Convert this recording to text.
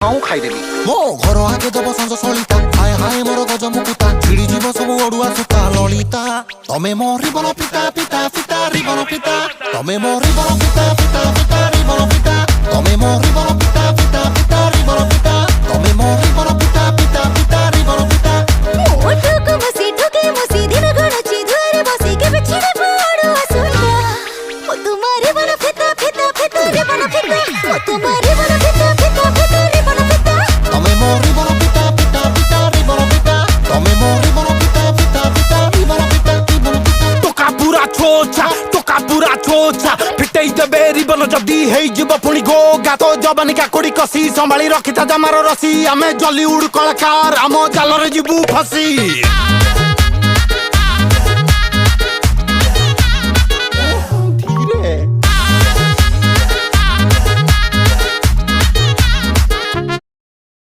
खाईदेवी मो घर आगे दब संज सलिता हाय हाय मोर गज मुकुता छिड़ी जीव सब ओडुआ सुता ललिता तमे मो रिबन पिता पिता पिता रिबन पिता तमे मो रिबन पिता पिता पिता रिबन पिता तमे मो रिबन पिता पिता पिता रिबन पिता तमे मो रिबन पिता पिता पिता रिबन पिता ओठको मसी दिन गणची दुआरे बसी के बिछड़े पड़ो सुना ओ तुम्हारे बन फिता फिता फिता रिबन फिता ओ तुम्हारे बन फिता फिता फिता रिबन फिता तमे मो रिबन पिता पिता पिता रिबन पिता तमे मो रिबन पिता पिता पिता रिबन पिता रिबन पिता टोका पूरा छोचा फिटई देबे रिबन जदी हेई जीव पुणी गो गातो जवानी काकुड़ी कसी संभाली रखिता जमार रसी आमे जली उड़ कलाकार आम जालरे जीवु फसी।